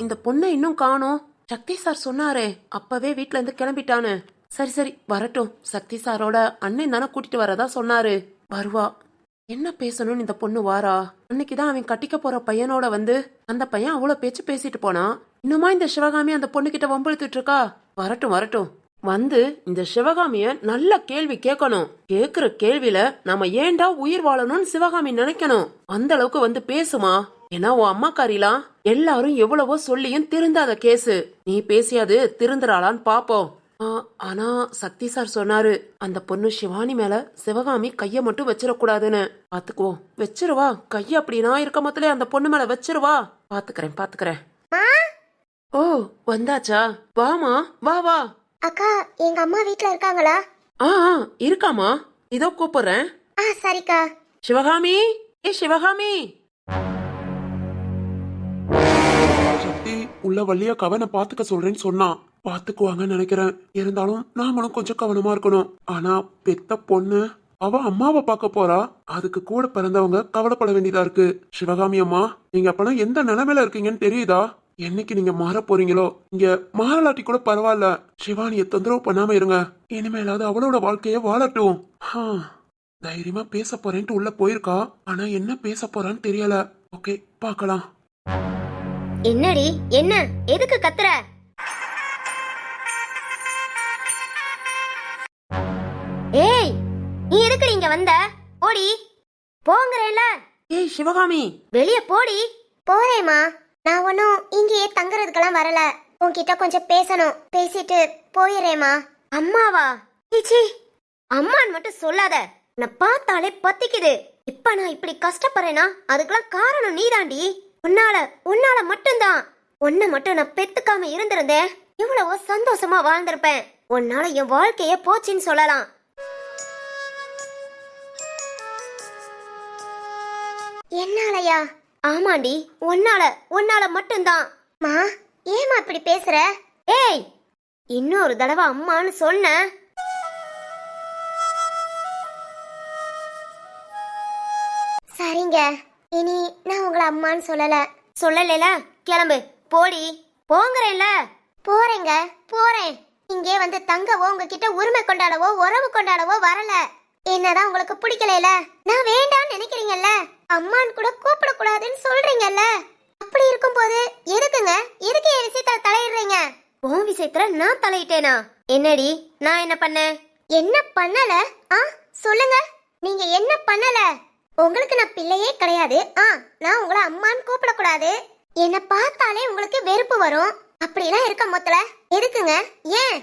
இந்த பொண்ணை இன்னும் காணோம். சக்தி சார் சொன்னாரே அப்பவே வீட்ல இருந்து கிளம்பிட்டான்னு. சரி சரி வரட்டும். சக்தி சாரோட அண்ணன் தானே கூட்டிட்டு வரதா சொன்னாரு. வருவா. என்ன பேசணும்னு இந்த பொண்ணு வாரா. அன்னைக்குதான் அவன் கட்டிக்க போற பையனோட வந்து அந்த பையன் அவ்வளவு பேச்சு பேசிட்டு போனா. இன்னுமா இந்த சிவகாமி அந்த பொண்ணு கிட்ட வம்பிழுத்துட்டு இருக்கா. வரட்டும் வரட்டும். வந்து இந்த சிவகாமிய நல்ல கேள்வி கேட்கணும். கேக்குற கேள்வியில நாம ஏண்டா உயிர் வாழணும்னு சிவகாமி நினைக்கணும். அந்த அளவுக்கு வந்து பேசுமா. ஏன்னா உன் அம்மாக்காரிலாம் எல்லாரும் எவ்வளவோ சொல்லியும் திருந்தாத கேசு. நீ பேசியாது திருந்துறாளான்னு பாப்போம். ஆனா சக்தி சார் சொன்னாரு அந்த பொண்ணு சிவானி மேல சிவகாமி கைய மட்டும் வச்சிடக்கூடாதுன்னு. பாத்துக்குவோம். வச்சிருவா கைய. அப்படி நான் இருக்க மொத்தலே அந்த பொண்ணு மேல வச்சிருவா. பாத்துக்கிறேன். ஓ வந்தாச்சா? வாமா வா வா. அக்கா, எங்க அம்மா வீட்ல இருக்காங்களா? ஆ இருக்காமா. இதோ கூப்பிடுறேன். சரிக்கா. சிவகாமி, ஏ சிவகாமி. சக்தி உள்ள வழியா கவனை பாத்துக்க சொல்றேன்னு சொன்னா. பாத்துக்குவாங்கன்னு நினைக்கிறேன். இருந்தாலும் நாமளும் கொஞ்சம் கவனமா இருக்கணும். ஆனா பெத்த பொண்ணு அவ அம்மாவை பார்க்க போறா. அதுக்கு கூட பிறந்தவங்க கவலைப்பட வேண்டியதா இருக்கு. சிவகாமி அம்மா, நீங்க அப்பெல்லாம் எந்த நிலைமையில இருக்கீங்கன்னு தெரியுதா? என்னைக்கு நீங்க மாற போறீங்களோ, இங்க மாறலாட்டி கூட பரவாயில்ல, சிவானிய தொந்தரவு பண்ணாம இருங்க. இனிமேலாவது அவளோட வாழ்க்கைய வாழட்டும். தைரியமா பேச போறேன்ட்டு உள்ள போயிருக்கா. ஆனா என்ன பேச போறான்னு தெரியல. ஓகே பாக்கலாம். என்னடி என்ன எதுக்கு கத்துற? ஏய், நீ எதுக்கு இங்க வந்த? போடி. போங்கறேல. ஏய் சிவகாமி, வெளிய போடி. போறேமா. நான் ஒன்னும் இங்கேயே தங்குறதுக்கெல்லாம் வரல. உன்கிட்ட கொஞ்சம் பேசணும். பேசிட்டு போயிடுறேமா. அம்மாவா? சீ, அம்மான்னு மட்டும் சொல்லாத. நான் பார்த்தாலே பத்திக்குது. இப்ப நான் இப்படி கஷ்டப்படுறேனா அதுக்கெல்லாம் காரணம் நீதாண்டி. உன்னால மட்டும்தான். உன்னை மட்டும் நான் பெத்துக்காம இருந்திருந்தேன் இவ்வளவோ சந்தோஷமா வாழ்ந்திருப்பேன். உன்னால என் வாழ்க்கைய போச்சுன்னு சொல்லலாம். என்னாலயா? ஆமாண்டி, உன்னால மட்டும்தான். மா, ஏமா இப்படி பேசுற? ஏய், இன்னொரு தடவை அம்மான்னு சொன்ன. சரிங்க, இனி நான் உங்களை அம்மான்னு சொல்லல. கிளம்பு. போடி. போங்கறேன்ல. போறேன். இங்கே வந்து தங்கவோ உங்ககிட்ட உரிமை கொண்டாடவோ உறவு கொண்டாடவோ வரல. என்னதான் உங்களுக்கு பிடிக்கல, நான் வேண்டான்னு நினைக்கிறீங்கல்ல, அம்மான்னு கூட கூப்பிடக்கூடாதுன்னு சொல்றீங்கல்ல. அப்படி இருக்கும்போது எதுக்கு என் விஷயத்துல தலையிடுறீங்க? உன் விஷயத்துல நான் தலையிட்டேனா? என்னடி நான் என்ன பண்ணேன்? என்ன பண்ணல? சொல்லுங்க, நீங்க என்ன பண்ணல? உங்களுக்கு நான் பிள்ளையே கிடையாது. நான் உங்களை அம்மான்னு கூப்பிடக்கூடாது. என்ன பார்த்தாலே உங்களுக்கு வெறுப்பு வரும். அப்படிலாம் இருக்க மொத்தல எதுக்குங்க? ஏன்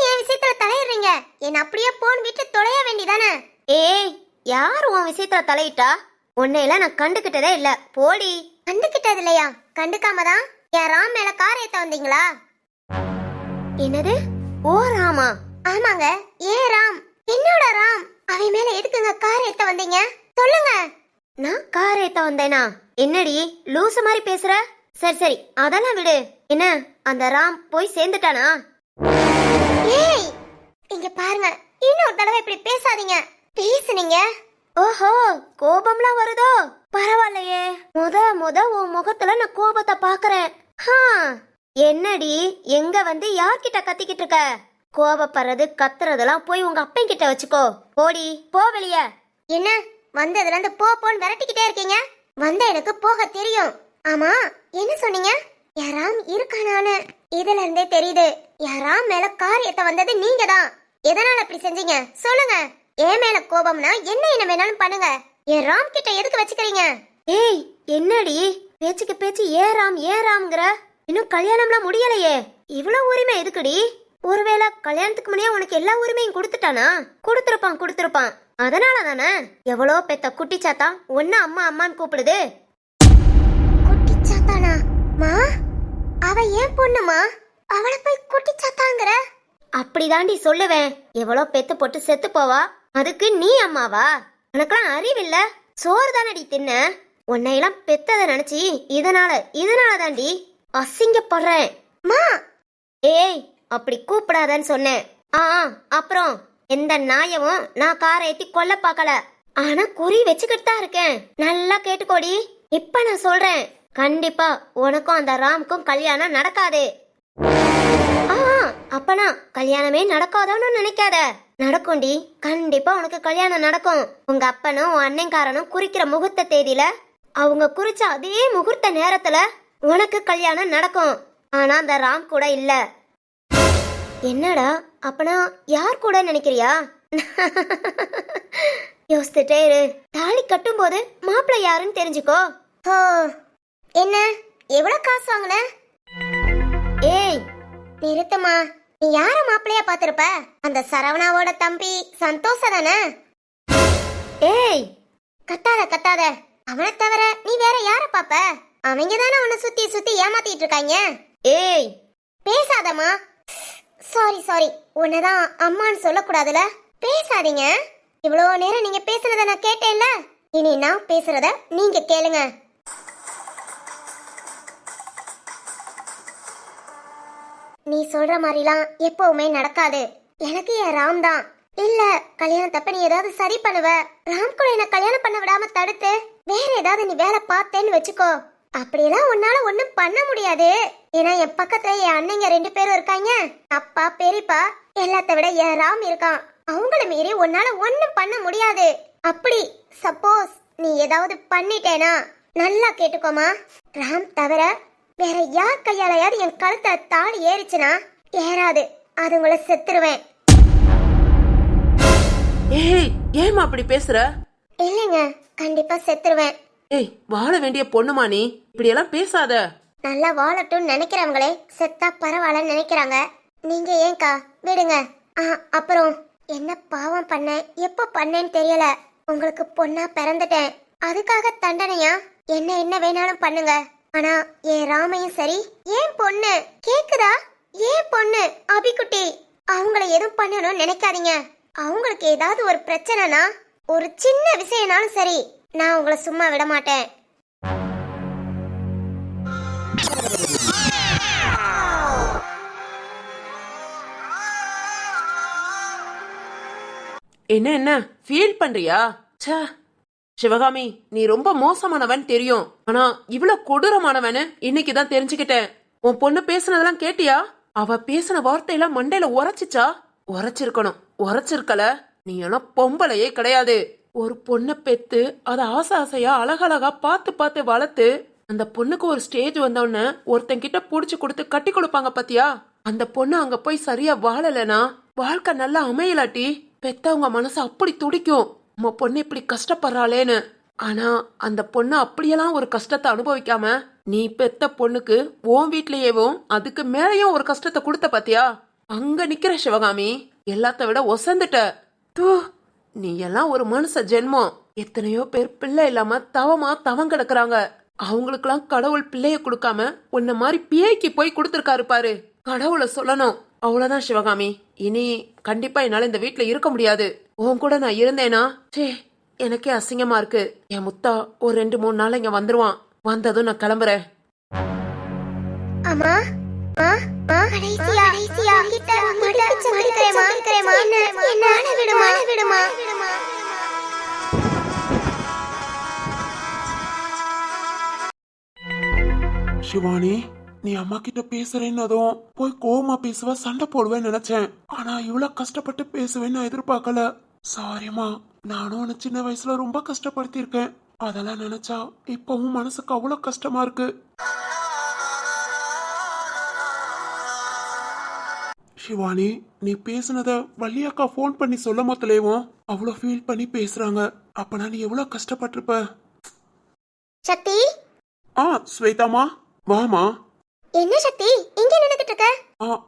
என் விஷயத்துல தலையிடுறீங்க? என்ன அப்படியே போன் விட்டு தொலைய வேண்டிதானே? ஏய், யார் உன் விஷயத்துல தலையிட்டா? உன்னையெல்லாம் நான் கண்டுகிட்டதே இல்ல. போடி. கண்டுகிட்டது இல்லையா? கண்டுக்காம தான் என் ராம் மேல கார் ஏத்த வந்தீங்களா? என்னது? ஓ ராமா? ஆமாங்க, ஏ ராம், என்னோட ராம். அவன் மேல எதுக்குங்க கார் ஏத்த வந்தீங்க? சொல்லுங்க. நான் கார் ஏத்த வந்தேனா? என்னடி லூசு மாதிரி பேசுற? சரி அதெல்லாம் விடு. என்ன அந்த ராம் போய் சேர்ந்துட்டானா? ஏய், இங்க பாருங்க, இன்னொரு தடவை இப்படி பேசாதீங்க. பேசுனீங்க. ஓஹோ, கோபம்லாம் வருதோ? பரவாயில்லையே. முத உன் முகத்துல நான் கோபத்தை பாக்குறேன். என்னடி எங்க வந்து யார்கிட்ட கத்திக்கிட்டு இருக்க? கோபப்படுறது கத்துறதெல்லாம் போய் உங்க அப்பன் கிட்ட வச்சுக்கோ. போடி, போ வெளிய. என்ன வந்ததுல இருந்து போன்னு விரட்டிக்கிட்டே இருக்கீங்க? வந்த எனக்கு போக தெரியும். ஆமா, என்ன சொன்னீங்க? யாராம் இருக்கானான்னு இதுல இருந்தே தெரியுது. யாராம் மேல கார் ஏத்த வந்தது நீங்க தான். எதனால அப்படி செஞ்சீங்க சொல்லுங்க. என் மேல கோபம்னா என்ன வேணாலும் பண்ணுங்க. என் ராம் கிட்ட எதுக்கு வச்சுக்கிறீங்க? ஏய், என்னடி பேச்சுக்கு பேச்சு ஏறாம்ங்கிற? இன்னும் கல்யாணம்லாம் முடியலையே, இவ்வளவு உரிமை எதுக்குடி? ஒருவேளை கல்யாணத்துக்கு முன்னே உனக்கு எல்லா உரிமையும் கொடுத்துட்டானா? கொடுத்துருப்பான். அதனால தானே எவ்வளோ பெத்த குட்டிச்சாத்தா ஒன்னு அம்மான்னு கூப்பிடுது. குட்டிச்சாத்தானா? மா, அவ ஏன் பொண்ணுமா? அவளை போய் குட்டிச்சாத்தாங்கிற? அப்படிதாண்டி சொல்லுவேன். எவ்வளோ பெத்து போட்டு செத்து போவா, அதுக்கு நீ அம்மாவா? உனக்கெல்லாம் அறிவில்ல. சோறு தானடி தின்ன. உன்னையெல்லாம் பெத்ததை நினைச்சி இதனால தாண்டி அசிங்கப்படுறேன். மா, ஏய் அப்படி கூப்பிடாதன்னு சொன்னேன். அப்புறம் எந்த நாயவும் நான் காரை ஏத்தி கொல்ல பார்க்கல. ஆனா குறி வச்சுக்கிட்டு தான் இருக்கேன். நல்லா கேட்டுக்கோடி. இப்ப நான் சொல்றேன், கண்டிப்பா உனக்கும் அந்த ராம்க்கும் கல்யாணம் நடக்காது. ஆ, அப்பனா கல்யாணமே நடக்காதோன்னு நினைக்காத. நடக்கும்டி, கண்டிப்பா உனக்கு கல்யாணம் நடக்கும். உங்க அப்பனும் உன் அண்ணன்காரனும் குறிக்கிற முகூர்த்த தேதியில அவங்க குறிச்ச அதே முகூர்த்த நேரத்துல உனக்கு கல்யாணம் நடக்கும். ஆனா அந்த ராம் கூட இல்ல. என்னடா, அப்பனா யார் கூட நினைக்கிறியா? யோசிச்சுட்டே இரு. தாலி கட்டும் போது மாப்பிள்ளை யாருன்னு தெரிஞ்சுக்கோ. ஓ, என்ன எவ்வளவு காசு வாங்கின? ஏய் நிறுத்தமா, நீ யார மாப்பிள்ளையா பாத்திருப்ப? அந்த சரவணாவோட தம்பி சந்தோஷ தானே? ஏய் கத்தாத கத்தாத, அவனை தவிர நீ வேற யார பாப்ப? அவங்க தானே உன்னை சுத்தி சுத்தி ஏமாத்திட்டு இருக்காங்க. ஏய் பேசாதம்மா. சாரி சாரி, உன்னதான் அம்மான்னு சொல்லக்கூடாதுல. பேசாதீங்க. இவ்வளோ நேரம் நீங்க பேசுறத நான் கேட்டேன்ல, இனி நான் பேசுறத நீங்க கேளுங்க. நீ சொல்ற மாதிரிலாம் எப்பவுமே நடக்காது. எனக்கு என் ராம் தான். இல்ல கல்யாணத்தப்ப நீ ஏதாவது சரி பண்ணுவ. ராம் கூட என்ன கல்யாணம் பண்ண விடாம தடுத்து வேற ஏதாவது நீ வேலை பார்த்தேன்னு வச்சுக்கோ. அப்படியெல்லாம் உன்னால ஒண்ணும் பண்ண முடியாது. ஏன்னா என் பக்கத்துல என் அண்ணங்க 2 பேரும் இருக்காங்க. அப்பா பெரியப்பா எல்லாத்த விட என் ராம் இருக்கான். அவங்கள மீறி உன்னால ஒண்ணும் பண்ண முடியாது. அப்படி சப்போஸ் நீ ஏதாவது பண்ணிட்டேனா நல்லா கேட்டுக்கோமா, ராம் தவிர வேற யார் கையாலையாவது என் கழுத்துல தாலி ஏறிச்சுனா ஏறாது. அதுங்களை செத்துருவேன். ஏய், ஏமா அப்படி பேசுற? இல்லைங்க, கண்டிப்பா செத்துருவேன். ஏய், வாழ வேண்டிய பொண்ணுமா நீ, இப்படி எல்லாம் பேசாத. நல்லா வாழட்டும்னு நினைக்கிறவங்களே செத்தா பரவாயில்லன்னு நினைக்கிறாங்க. நீங்க ஏன்க்கா விடுங்க. அப்புறம் என்ன பாவம் பண்ணேன், எப்ப பண்ணேன்னு தெரியல. உங்களுக்கு பொண்ணா பிறந்துட்டேன், அதுக்காக தண்டனையா? என்ன வேணாலும் பண்ணுங்க. ஆனா என் ராமையும் சரி, ஏன் பொண்ணு கேக்குதா? ஏன் பொண்ணு அபிக்குட்டி, அவங்கள எதுவும் பண்ணணும்னு நினைக்காதீங்க. அவங்களுக்கு ஏதாவது ஒரு பிரச்சனைனா, ஒரு சின்ன விஷயம்னாலும் சரி, நான் உங்களை சும்மா விட மாட்டேன். என்ன ஃபீல் பண்றியா? ச்சே, சிவகாமி, நீ ரொம்ப மோசமானவன் தெரியும். ஆனா இவ்வளவு கொடூரமானவன்னு இன்னைக்குதான் தெரிஞ்சுக்கிட்டேன். உன் பொண்ணு பேசுனதெல்லாம் கேட்டியா? அவ பேசின வார்த்தையெல்லாம் மண்டையில உரைச்சிச்சா? உரைச்சிருக்கணும், உரைச்சிருக்கல. நீ எல்லாம் பொம்பளையே கிடையாது. ஒரு பொண்ணை பெத்து அதை ஆசை ஆசையா அழகழகா பார்த்து பார்த்து வளர்த்து அந்த பொண்ணுக்கு ஒரு ஸ்டேஜ் வந்தோடனே ஒருத்தன் கிட்ட புடிச்சு கொடுத்து கட்டி கொடுப்பாங்க பாத்தியா? அந்த பொண்ணு அங்க போய் சரியா வாழலனா வாழ்க்கை நல்லா அமையலாட்டி பெத்தவங்க மனசு அப்படி துடிக்கும், நம்ம பொண்ணு இப்படி கஷ்டப்படுறாளேன்னு. ஆனா அந்த பொண்ணு அப்படியெல்லாம் ஒரு கஷ்டத்தை அனுபவிக்காம நீ பெத்த பொண்ணுக்கு உன் வீட்லயேவும் அதுக்கு மேலேயும் ஒரு கஷ்டத்தை கொடுத்த பாத்தியா? அங்க நிக்கிற சிவகாமி, எல்லாத்த விட ஒசந்துட்ட. தூ, நீ எல்லாம் ஒரு மனுஷ ஜென்மம். எத்தனையோ பேர் பிள்ளை இல்லாம தவம் கிடக்குறாங்க. அவங்களுக்கெல்லாம் கடவுள் பிள்ளைய கொடுக்காம உன்ன மாதிரி பேய்க்கு போய் கொடுத்துருக்காரு பாரு. கடவுளை சொல்லணும். அவ்வளவுதான் சிவகாமி. இனி கண்டிப்பா என்னால இந்த வீட்டுல இருக்க முடியாது. உன் கூட நான் இருந்தேனா சே, எனக்கே அசிங்கமா இருக்கு. என் முத்தா ஒரு 2-3 நாள் இங்க வந்துருவான். வந்ததும் நான் கிளம்புறேன். அம்மா கடைசியா கிட்ட மடிக்கிறேமா. என்ன விடுமா. சிவானி, நீ அம்மா கிட்ட பேசுறேன்னதும் போய் கோவமா பேசுவ, சண்டை போடுவேன்னு நினைச்சேன். ஆனா இவ்வளவு கஷ்டப்பட்டு பேசுவேன்னு நான் எதிர்பார்க்கல. சாரிம்மா, நானும் உன்னை சின்ன வயசுல ரொம்ப கஷ்டப்படுத்திருக்கேன். அதெல்லாம் நினைச்சா இப்பவும் மனசுக்கு அவ்வளவு கஷ்டமா இருக்கு. சிவானி, நீ பேசுனத வள்ளியக்கா போன் பண்ணி சொல்ல மொத்தலேவும் அவ்வளவு ஃபீல் பண்ணி பேசுறாங்க. அப்பனா நீ எவ்வளவு கஷ்டப்பட்டிருப்ப. சக்தி. ஸ்வேதாமா, வாமா. என்ன சக்தி இங்க நின்னுட்டு இருக்க?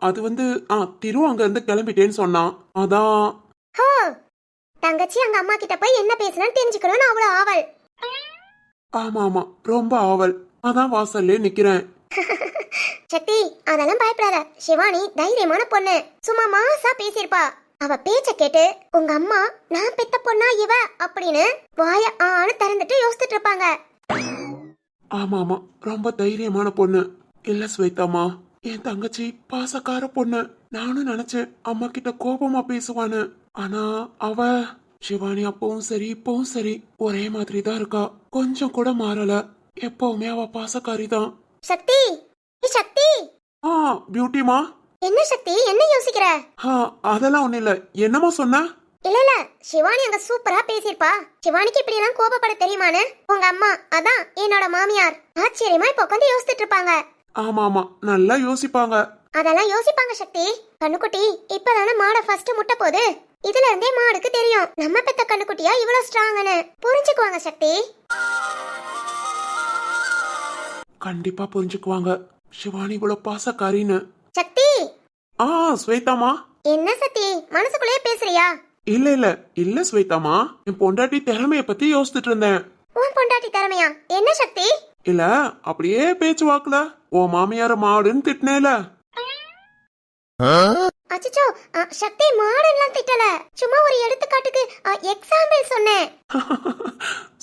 அது வந்து திரு அங்க இருந்து கிளம்பிட்டேன்னு சொன்னான். அதான். ஹோ, தங்கச்சி அங்க அம்மா கிட்ட போய் என்ன பேசணும்னு தெரிஞ்சுக்கணும்னு அவ்வளவு ஆவல். ஆமா, ரொம்ப ஆவல். அதான் வாசல்லே நிக்கிறேன். சக்தி, அதெல்லாம் பயப்படாத. சிவானி தைரியமான பொண்ணு. சும்மா மாசா பேசிருப்பா. அவ பேச்ச கேட்டு உங்க அம்மா நான் பெத்த பொண்ணா இவ அப்படின்னு வாய ஆன்னு திறந்துட்டு யோசிச்சுட்டு இருப்பாங்க. ஆமா, ரொம்ப தைரியமான பொண்ணு. இல்ல ஸ்வேதாமா, என் தங்கச்சி பாசக்கார பொண்ணு. நானும் நினைச்சேன் அம்மா கிட்ட கோபமா பேசுவான்னு. ஆனா அவ சிவானி அப்பவும் சரி இப்பவும் சரி ஒரே மாதிரி தான் இருக்கா. கொஞ்சம் கூட மாறல. எப்பவுமே அவ பாசக்காரி தான். சக்தி, சக்தி, ஆ பியூட்டிமா. என்ன சக்தி, என்ன யோசிக்கிற? அதெல்லாம் ஒண்ணு இல்ல. என்னமா சொன்ன? இல்ல சிவானி அங்க சூப்பரா பேசிருப்பா. சிவானிக்கு இப்படி எல்லாம் கோபப்பட தெரியுமான்னு உங்க அம்மா, அதான் என்னோட மாமியார், ஆச்சரியமா இப்ப உட்காந்து யோசிச்சுட்டு இருப்பாங்க. ஆமா ஆமா, நல்லா யோசிப்பாங்க. அதெல்லாம் யோசிப்பாங்க சக்தி. கண்ணுக்குட்டி இப்பதானே மாட ஃபர்ஸ்ட் முட்டை போகுது. இதுல இருந்தே மாடுக்கு தெரியும் நம்ம பெத்த கண்ணுக்குட்டியா இவ்வளவு ஸ்ட்ராங்னு. புரிஞ்சுக்குவாங்க சக்தி. கண்டிப்பா புரிஞ்சுக்குவாங்க சிவானி இவ்வளவு பாசக்காரின்னு. சக்தி. ஸ்வேதாமா. என்ன சக்தி, மனசுக்குள்ளே பேசுறியா? இல்ல இல்ல இல்ல ஸ்வேதாமா, என் பொண்டாட்டி திறமைய பத்தி யோசிச்சுட்டு இருந்தேன். உன் பொண்டாட்டி திறமையா? என்ன சக்தி? இல்ல, அப்படியே பேச்சு வாக்குல ஓ மாமியார மாடுன்னு திட்டினேல. அச்சச்சோ, சக்தி மாடெல்லாம் திட்டல, சும்மா ஒரு எடுத்துக்காட்டுக்கு எக்ஸாம்பிள் சொன்னேன்.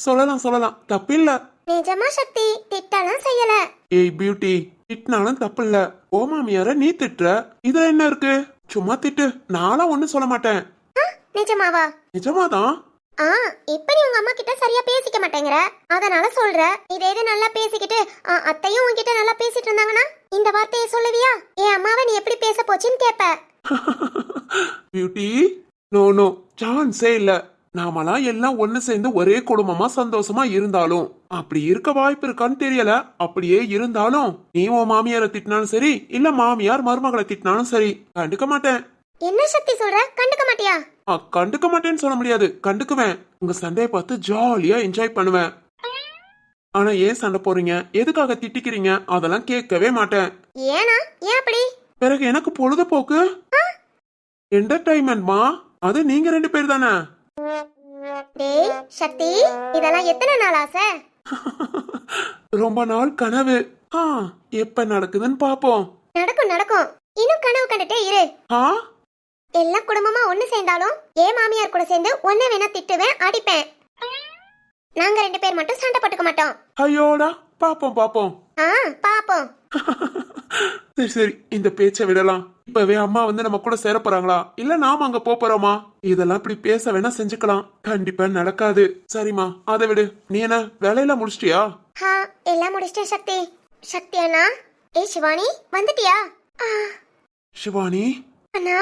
சொல்லலாம் சொல்லலாம், தப்பில்ல. நிஜமா சக்தி, திட்டலாம் செய்யல. ஏய் பியூட்டி, திட்டினாலும் தப்பு இல்ல. ஓ மாமியார நீ திட்டுற, இதுல என்ன இருக்கு? சும்மா திட்டு, நானும் ஒண்ணு சொல்ல மாட்டேன். நிஜமாவா? நிஜமாதான். இப்ப நீ உங்க அம்மா கிட்ட சரியா பேசிக்க மாட்டேங்கிற, அதனால சொல்ற. இதே இது நல்லா பேசிக்கிட்டு அத்தையும் உன்கிட்ட நல்லா பேசிட்டு இருந்தாங்கன்னா இந்த வார்த்தையை சொல்லுவியா? என் அம்மாவை நீ எப்படி பேச போச்சுன்னு கேப்ப. பியூட்டி, நோ நோ, சான்ஸே இல்ல. நாமெல்லாம் எல்லாம் ஒண்ணு சேர்ந்து ஒரே குடும்பமா சந்தோஷமா இருந்தாலும் அப்படி இருக்க வாய்ப்பு இருக்கான்னு தெரியல. அப்படியே இருந்தாலும் நீ உன் மாமியாரை திட்டினாலும் சரி, இல்ல மாமியார் மருமகளை திட்டினாலும் சரி, கண்டுக்க மாட்டேன். என்ன சக்தி சொல்ற? கண்டுக்க மாட்டியா? கண்டுக்க மாட்டேன்னு சொல்ல முடியாது, கண்டுக்குவேன். உங்க சண்டையை பார்த்து ஜாலியா என்ஜாய் பண்ணுவேன். ஆனா ஏன் சண்டை போறீங்க, எதுக்காக திட்டிக்கிறீங்க, அதெல்லாம் கேட்கவே மாட்டேன். ஏனா? ஏன் அப்படி? பிறகு எனக்கு பொழுதுபோக்கு, என்டர்டைன்மெண்ட்மா, அது நீங்க 2 பேர் தானே. டேய் சக்தி, இதெல்லாம் எத்தனை நாள் ஆசை? ரொம்ப நாள் கனவு. எப்ப நடக்குதுன்னு பாப்போம். நடக்கும் நடக்கும், இன்னும் கனவு கண்டுட்டே இரு. எல்லா குடும்பமா ஒண்ணு சேர்ந்தாலும் ஏன் மாமியார் கூட சேர்ந்து ஒன்ன வேணா திட்டுவேன், அடிப்பேன். நாங்க 2 பேர் மட்டும் சண்டை போட்டுக்க மாட்டோம். ஐயோடா, பாப்போம் பாப்போம். பாப்போம். சரி சரி, இந்த பேச்சை விடலாம். இப்பவே அம்மா வந்து நம்ம கூட சேர போறாங்களா, இல்ல நாம அங்க போறோமா? இதெல்லாம் இப்படி பேச வேணா செஞ்சுக்கலாம், கண்டிப்பா நடக்காது. சரிம்மா, அதை விடு. நீ என்ன வேலையெல்லாம் முடிச்சிட்டியா? எல்லாம் முடிச்சிட்டேன் சக்தி. சக்தி அண்ணா. ஏய் சிவானி, வந்துட்டியா? சிவானி. அண்ணா,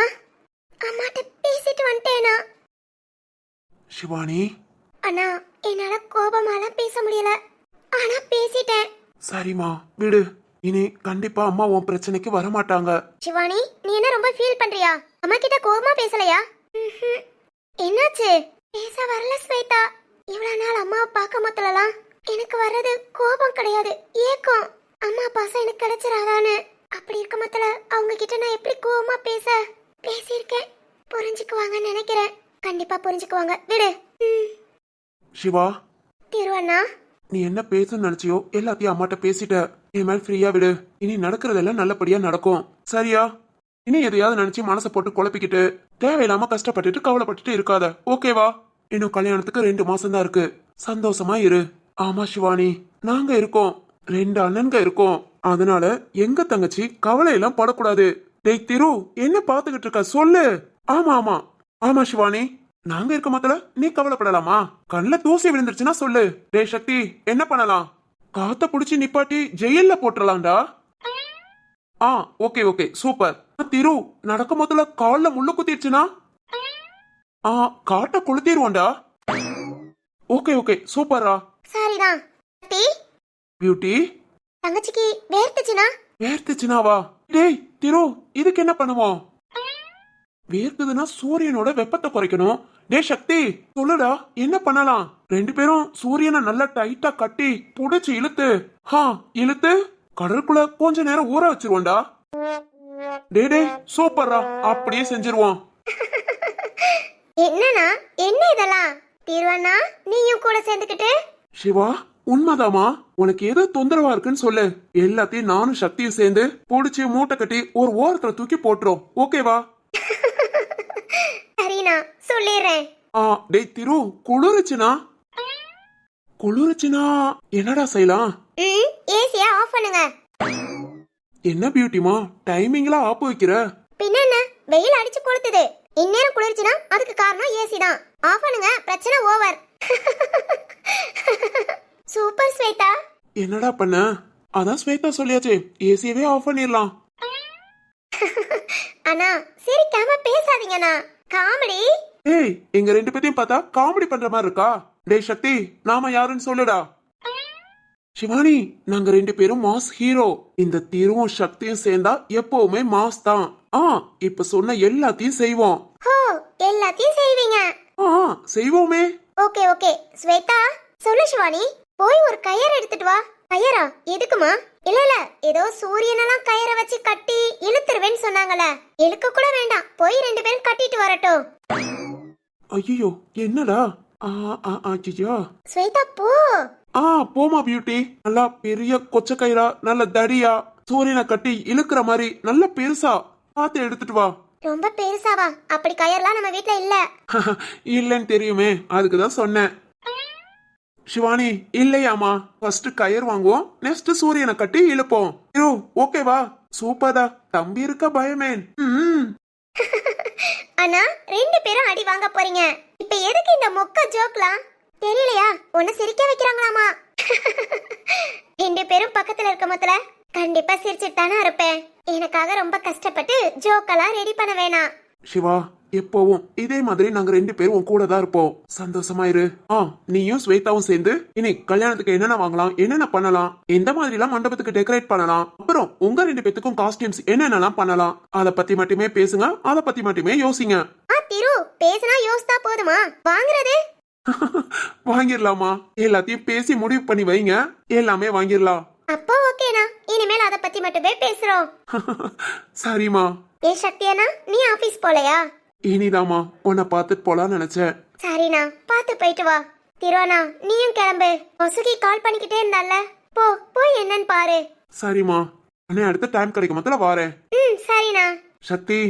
அம்மாட்ட பேசிட்டு வந்துட்டேனா? சிவானி. அண்ணா, என்னால கோபமால பேச முடியல, ஆனா பேசிட்டேன். சரிம்மா, விடு. இனி கண்டிப்பா அம்மா உன் பிரச்சனைக்கு வர மாட்டாங்க. சிவானி, நீ என்ன ரொம்ப ஃபீல் பண்றியா? அம்மா கிட்ட கோபமா பேசலையா? என்னாச்சு? பேச வரல ஸ்வேதா. இவ்வளவு நாள் அம்மாவை பார்க்க மொத்தலாம் எனக்கு வர்றது கோபம் கிடையாது, ஏக்கம். அம்மா பாசம் எனக்கு கிடைச்சிராதான்னு. அப்படி இருக்க மொத்தல அவங்க கிட்ட நான் எப்படி கோபமா பேசியிருக்கேன். புரிஞ்சுக்குவாங்கன்னு நினைக்கிறேன். கண்டிப்பா புரிஞ்சுக்குவாங்க, விடு. சிவா. திருவண்ணா, நீ என்ன பேசணும்னு நினைச்சியோ எல்லாத்தையும் அம்மாட்ட பேசிட்ட. என் மேல் ஃப்ரீயா விடு. இனி நடக்கிறதெல்லாம் நல்லபடியா நடக்கும், சரியா? இனி எதையாவது நினைச்சு மனசை போட்டு குழப்பிக்கிட்டு தேவையில்லாம கஷ்டப்பட்டுட்டு கவலைப்பட்டுட்டு இருக்காத, ஓகேவா? இன்னும் கல்யாணத்துக்கு 2 மாசம் தான் இருக்கு, சந்தோஷமா இரு. ஆமா சிவானி, நாங்க இருக்கோம், 2 அண்ணன்க இருக்கோம். அதனால எங்க தங்கச்சி கவலை எல்லாம் படக்கூடாது. டேய் திரு, என்ன பாத்துக்கிட்டு இருக்க, சொல்லு. ஆமா ஆமா ஆமா சிவானி, நாங்க இருக்க மாத்தல நீ கவலைப்படலாமா? கண்ணுல தூசி விழுந்துருச்சுன்னா சொல்லு. டேய் சக்தி, என்ன பண்ணலாம்? காத்த புடிச்சு நிப்பாட்டி ஜெயில்ல போட்டுறலாம்டா. Okay okay, super. திரு, நடக்கும் போதுல கால்ல முள்ளு குத்திடுச்சுன்னா காட்ட கொளுத்திடுவோம்டா. ஓகே ஓகே, சூப்பரா. சரிதான். பியூட்டி, தங்கச்சிக்கு வேர்த்துச்சுனா? வேர்த்துச்சுனாவா? டேய் திரு, இதுக்கு என்ன பண்ணுவோம்? வேர்க்குதுன்னா சூரியனோட வெப்பத்தை குறைக்கணும். டே சக்தி, சொல்லுடா, என்ன பண்ணலாம்? 2 பேரும் சூரியனை நல்லா டைட்டா கட்டி புடிச்சு இழுத்து கடலுக்குள்ள கொஞ்ச நேரம் ஊற வச்சிருவோம்டா. டே சூப்பர்ரா, அப்படியே செஞ்சிருவோம். என்னன்னா என்ன இதெல்லாம்? திருவண்ணா, நீயும் கூட சேர்ந்துக்கிட்டு? சிவா, உண்மைதாமா. உனக்கு ஏதோ தொந்தரவா இருக்குன்னு சொல்லு, எல்லாத்தையும் நானும் சக்தியும் சேர்ந்து புடிச்சு மூட்டை கட்டி ஒரு ஓரத்துல தூக்கி போட்டுரும், ஓகேவா? சரிண்ணா, சொல்லிடுறேன். டேய் திரு, குளிருச்சுனா என்னடா செய்யலாம்? ஏசியா ஆஃப் பண்ணுங்க. என்ன பியூட்டிமா, டைமிங்ல ஆப்பு வைக்கிற? பின்ன என்ன, வெயில் அடிச்சு கொளுத்துது. இந்நேரம் குளிர்ச்சுனா அதுக்கு காரணம் ஏசி தான். ஆஃப் பண்ணுங்க, பிரச்சனை ஓவர். சூப்பர் ஸ்வேதா. என்னடா பண்ண? அதான் ஸ்வேதா சொல்லியாச்சே, ஏசியவே ஆஃப் பண்ணிடலாம். அண்ணா சிரிக்காம பேசாதீங்கண்ணா, காமெடி. ஏய், எங்க ரெண்டு பேத்தையும் பார்த்தா காமெடி பண்ற மாதிரி இருக்கா? டேய் சக்தி, நாம யாருன்னு சொல்லுடா. சிவானி, நாங்க ரெண்டு பேரும் மாஸ் ஹீரோ. இந்த தீருவும் சக்தியும் சேர்ந்தா எப்பவுமே மாஸ் தான். இப்ப சொன்ன எல்லாத்தையும் செய்வோம். ஹோ, எல்லாத்தையும் செய்வீங்க? செய்வோமே. Okay okay. ஸ்வேதா, சொல்லு சிவானி, போய் ஒரு கயிறு எடுத்துட்டு வா. கயிறா? எதுக்குமா? இல்ல ஏதோ சூரியனெல்லாம் கயிறை வச்சு கட்டி இழுத்துருவேன்னு சொன்னாங்கல்ல, இழுக்க கூட வேண்டாம், போய் ரெண்டு பேரும் கட்டிட்டு வரட்டும். ஐயோ, என்னடா? ஐயோ ஸ்வேதா, போ. போமா பியூட்டி. நல்லா பெரிய கொச்ச கயிறா, நல்ல தடியா, சூரியனை கட்டி இழுக்கிற மாதிரி நல்ல பெருசா பார்த்து எடுத்துட்டு வா. ரொம்ப பெருசாவா? அப்படி கயிறுலாம் நம்ம வீட்ல இல்ல. இல்லன்னு தெரியுமே, அதுக்குதான் சொன்னேன். சிவானி, இல்லையாமா, ஃபர்ஸ்ட் கயிறு வாங்குவோம், நெக்ஸ்ட் சூரியனை கட்டி இழுப்போம். ஓகேவா? சூப்பர்டா, தம்பி இருக்க பயமேன். அண்ணா, ரெண்டு பேரும் அடி வாங்க போறீங்க. இப்ப எதுக்கு இந்த மொக்க ஜோக்லாம்? தெரியலையா? உன்னை சிரிக்க வைக்கிறாங்களாமா. ரெண்டு பேரும் பக்கத்துல இருக்க மொத்தல கண்டிப்பா சிரிச்சுட்டு தானே இருப்பேன். எனக்காக ரொம்ப கஷ்டப்பட்டு ஜோக்கெல்லாம் ரெடி பண்ண வேணாம். சிவா, எப்பவும் இதே மாதிரி நாங்க ரெண்டு பேரும் உன் கூட தான் இருப்போம். சந்தோஷமா இரு. நீயும் ஸ்வேதாவும் சேர்ந்து இனி கல்யாணத்துக்கு என்னென்ன வாங்கலாம், என்னென்ன பண்ணலாம், எந்த மாதிரி எல்லாம் மண்டபத்துக்கு டெக்கரேட் பண்ணலாம், அப்புறம் உங்க ரெண்டு பேத்துக்கும் காஸ்டியூம்ஸ் என்னென்னலாம் பண்ணலாம், அத பத்தி மட்டுமே பேசுங்க, அத பத்தி மட்டுமே யோசிங்க. திரு, பேசினா யோசித்தா போதுமா? வாங்குறது வாங்கிடலாமா? எல்லாத்தையும் பேசி முடிவு பண்ணி வைங்க, எல்லாமே வாங்கிடலாம். அப்போ ஓகேனா, இனிமேல் அத பத்தி மட்டுமே பேசுறோம். சரிமா. ஏ சக்தியனா, நீ ஆபீஸ் போலையா? இனிதாமா, உன்னை பார்த்துட்டு போலான்னு நினைச்சேன். சரிண்ணா, பார்த்து போயிட்டு வா. திருவானா, நீயும் கிளம்பு. வசுகி கால் பண்ணிக்கிட்டே இருந்தால, போய் என்னன்னு பாரு. சரிமா, அண்ணே அடுத்த டைம் கிடைக்கும் மொத்தல வாரேன். சரிண்ணா. சக்தி,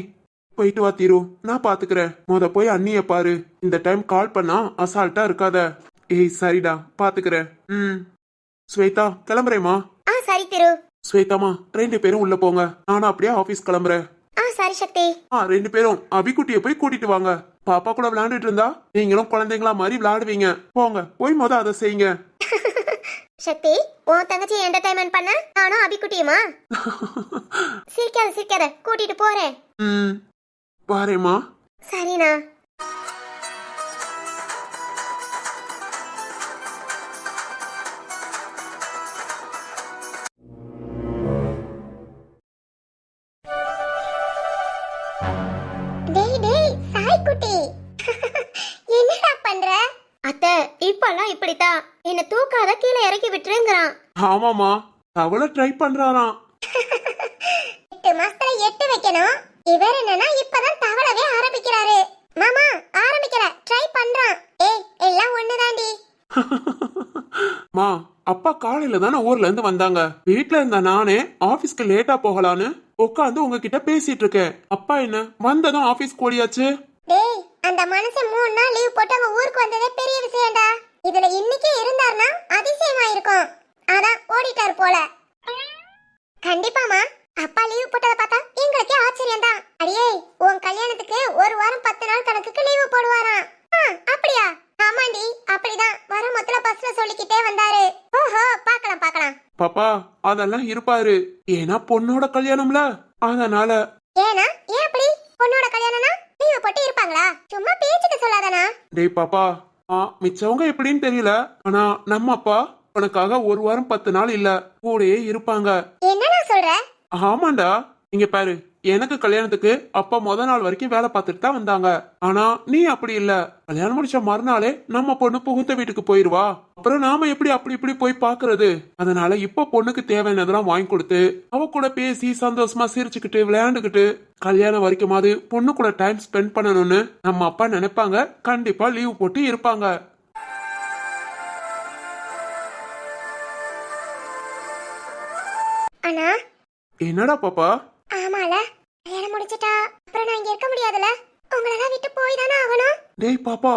போயிட்டு வா தீரு, நான் பாத்துக்கிறேன். போய் அண்ணிய பாரு. இந்த டைம் கால் பண்ணா அசால்ட்டா இருக்காத. ஏய் சரிடா, பாத்துக்கிறேன். ஸ்வேதா, கிளம்புறேமா? சரி திரு. ஸ்வேதாமா, ரெண்டு பேரும் உள்ள போங்க, நானும் அப்படியே ஆபீஸ் கிளம்புறேன். சரி சக்தி. ரெண்டு பேரும் அபிக்குட்டிய போய் கூட்டிட்டு வாங்க. பாப்பா கூட விளையாண்டுட்டு இருந்தா நீங்களும் குழந்தைங்களா மாதிரி விளையாடுவீங்க. போங்க, போய் அதை செய்யுங்க. சக்தி, உன் தங்கச்சி என்டர்டைன்மெண்ட் பண்ண நானும் அபிக்குட்டியுமா? சிரிக்காத, கூட்டிட்டு போறேன். பாரேமா. சரிண்ணா. என்னடா பண்ற? அத்தை, இப்பெல்லாம் இப்படித்தான், என்ன தூக்காத கீழே இறக்கி விட்டுருங்கிறான். ஆமாமா, அவள ட்ரை பண்றாராம். 8 மாசத்துல 8 வைக்கணும். இவர் என்னன்னா இப்பதான் தவளவே ஆரம்பிக்கிறாரு. மாமா, ஆரம்பிக்கல, ட்ரை பண்றான். எல்லாம் ஒண்ணுதாண்டி. மா, அப்பா காலையில தானே ஊர்ல இருந்து வந்தாங்க. வீட்டுல இருந்த நானே ஆபீஸ்க்கு லேட்டா போகலான்னு உட்காந்து உங்ககிட்ட பேசிட்டு இருக்கேன். அப்பா என்ன வந்ததும் ஆபீஸ் ஓடியாச்சு. டேய், அந்த மனுஷன் 3 நாள் லீவ் போட்டு அவங்க ஊருக்கு வந்ததே பெரிய விஷயம்டா. இதுல இன்னைக்கே இருந்தார்னா அதிசயமா இருக்கும். ஆனா ஓடிட்டார் போல. கண்டிப்பாமா, அப்பா லீவ் போட்டத பார்த்தா எங்களுக்கே ஆச்சரியம் தான். அடியே, உன் கல்யாணத்துக்கு 1 வாரம் 10 நாள் கணக்குக்கு லீவ் போடுவாராம். அப்படியா? ஆமாண்டி, அப்படிதான். வர மொத்தல பஸ்ல சொல்லிக்கிட்டே வந்தாரு. ஓஹோ, பார்க்கலாம். பாப்பா, அதெல்லாம் இருப்பாரு. ஏன்னா பொண்ணோட கல்யாணம்ல, அதனால. ஏன் அப்படி? பொண்ணோட கல்யாணம்னா லீவ் போட்டு இருப்பாங்களா? சும்மா பேச்சுக்கு சொல்லாதனா? டேய் பாப்பா, மிச்சவங்க எப்படின்னு தெரியல, ஆனா நம்ம அப்பா உனக்காக 1 வாரம் 10 நாள் இல்ல கூடயே இருப்பாங்க. என்னடா சொல்ற? ஆமாண்டா. இங்க பாரு, எனக்கு கல்யாணத்துக்கு அப்பா முத நாள் வரைக்கும் வேலை பார்த்துட்டு தான் வந்தாங்க. ஆனா நீ அப்படி இல்ல. கல்யாணம் முடிச்ச மறுநாளே நம்ம பொண்ணு புகுந்த வீட்டுக்கு போயிருவா. அப்புறம் நாம எப்படி அப்படி இப்படி போய் பாக்குறது? அதனால இப்ப பொண்ணுக்கு தேவையானதெல்லாம் வாங்கி கொடுத்து அவ கூட பேசி சந்தோஷமா சிரிச்சுக்கிட்டு விளையாண்டுக்கிட்டு கல்யாணம் வரைக்குமாவது பொண்ணு கூட டைம் ஸ்பெண்ட் பண்ணணும்னு நம்ம அப்பா நினைப்பாங்க. கண்டிப்பா லீவ் போட்டு இருப்பாங்க. அண்ணா. என்னடா பாப்பா? ஆமால, கல்யாணம் முடிச்சிட்டா அப்புறம் நான் இங்க இருக்க முடியாதுல. உங்களை தான் விட்டு போய் தானே ஆகணும். டேய் பாப்பா.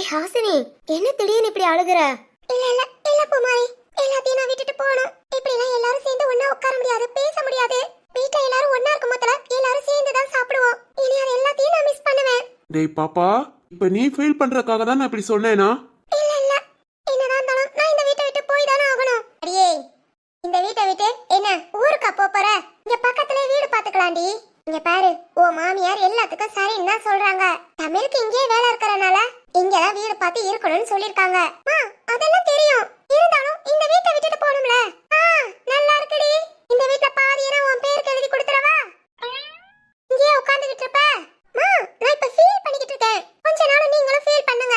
ஹாசினி, என்ன திடீர்னு இப்படி அழுகுற? இல்ல பூமாரி, எல்லாத்தையும் நான் விட்டுட்டு போகணும். இப்படி எல்லாம் எல்லாரும் சேர்ந்து ஒண்ணா உட்கார முடியாது, பேச முடியாது. வீட்ல எல்லாரும் ஒண்ணா இருக்கும் போதுல எல்லாரும் சேர்ந்து தான் சாப்பிடுவோம். இனி அது எல்லாத்தையும் நான் மிஸ் பண்ணுவேன். டேய் பாப்பா, இப்ப நீ ஃபீல் பண்றதுக்காக தான் நான் இப்படி சொன்னேனா? இல்ல, என்னதான் இருந்தாலும் நான் இந்த வீட்டை விட்டு போய் தானே ஆகணும். அடியே, எனக்கு இங்கே வேலை இருக்கறனால இங்கதான் வீடு பார்த்து இருக்கணும்னு சொல்லிருக்காங்க. அதெல்லாம் தெரியும். இருந்தாலும் இந்த வீட்டை விட்டுட்டு போகணும்ல. நல்லா இருக்குடி. இந்த வீட்ல பாதி ஏனா உன் பேருக்கு எழுதி கொடுத்துறவா? இங்கே உட்கார்ந்துகிட்டு இருப்ப. நான் இப்ப ஃபீல் பண்ணிக்கிட்டு இருக்கேன். கொஞ்ச நாள் நீங்களும் ஃபீல் பண்ணுங்க.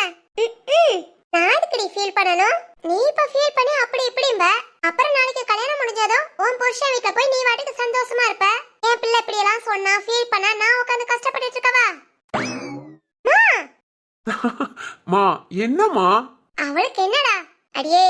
நான் எதுக்குடி ஃபீல் பண்ணணும்? நீ இப்ப ஃபீல் பண்ணி அப்படி இப்படிம்ப. அப்புறம் நாளைக்கு கல்யாணம் முடிஞ்சதும் உன் புருஷன் வீட்ல போய் நீ வாட்டுக்கு சந்தோஷமா இருப்ப. என் பிள்ளை இப்படி எல்லாம் சொன்னா ஃபீல் பண்ணா நான் உட்கார்ந்து கஷ்டப்பட்டுட்டு இருக்கவா? மா என்னம்மா? அவளுக்கு என்னடா? அடியே